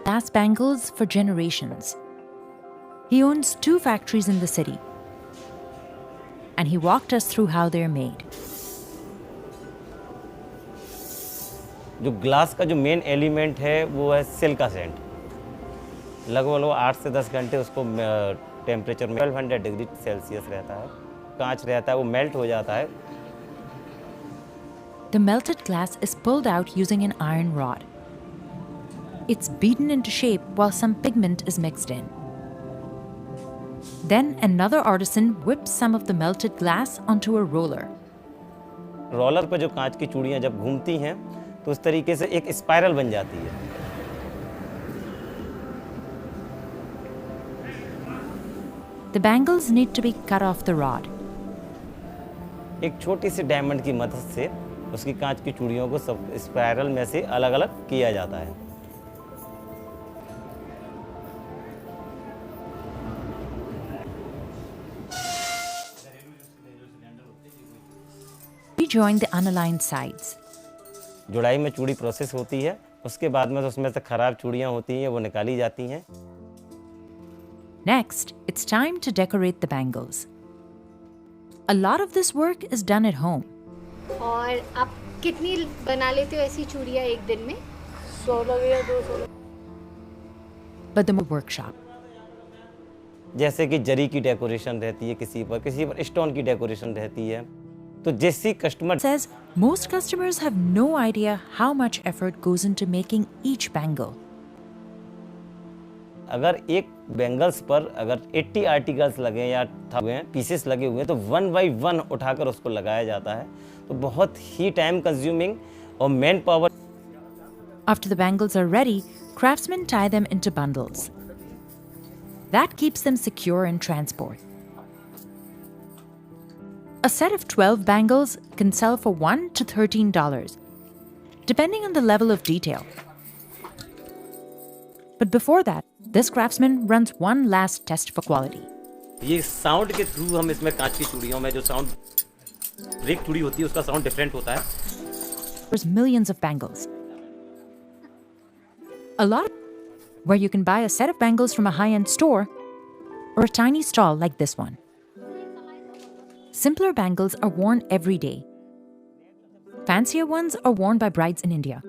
glass bangles for generations. He owns 2 factories in the city, and he walked us through how they're made. जो glass का जो main element है वो है silica-Saint. लगभग 8 से 10 घंटे उसको टेम्परेचर में 1200 डिग्री सेल्सियस रहता है, कांच रहता है, वो मेल्ट हो जाता है। The melted glass is pulled out using an iron rod. It's beaten into shape while some pigment is mixed in. Then another artisan whips some of the melted glass onto a roller. Roller पे जो कांच की चूड़ियाँ जब घूमती हैं तो उस तरीके से एक स्पाइरल बन जाती है। The bangles need to be cut off the rod. एक छोटी सी डायमंड की मदद से उसकी कांच की चूड़ियों को सब स्पाइरल में से अलग-अलग किया जाता है। We join the unaligned sides. जुड़ाई में चूड़ी प्रोसेस होती है, उसके बाद में उसमें से खराब चूड़ियाँ होती हैं वो निकाली जाती हैं। Next, it's time to decorate the bangles. A lot of this work is done at home. और आप कितनी बना लेते हो ऐसी चूड़ियाँ एक दिन में? 16 या 216। But the workshop. जैसे कि जरी की डेकोरेशन रहती है किसी पर स्टोन की डेकोरेशन रहती है। तो जैसी customer Says most customers have no idea how much effort goes into making each bangle. अगर एक बैंगल्स पर अगर 80 आर्टिकल्स लगे या पीसेस लगे हुए हैं तो 1 by 1 उठाकर उसको लगाया जाता है, तो बहुत ही टाइम कंज्यूमिंग और man power. After the bangles are ready, craftsmen tie them into bundles. That keeps them secure in transport. A set of 12 bangles can sell for $1 to $13, depending on the level of detail. But before that, this craftsman runs one last test for quality. ये sound के through हम इसमें कांच की चूड़ियों में जो sound break चूड़ी होती है उसका साउंड डिफरेंट होता है। There's millions of bangles. A lot where you can buy a set of bangles from a high-end store or a tiny stall like this one. Simpler bangles are worn every day. Fancier ones are worn by brides in India.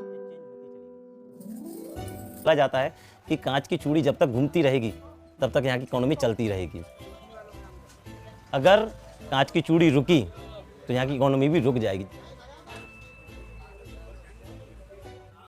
कहा जाता है कि कांच की चूड़ी जब तक घूमती रहेगी तब तक यहाँ की इकोनॉमी चलती रहेगी। अगर कांच की चूड़ी रुकी तो यहाँ की इकोनॉमी भी रुक जाएगी।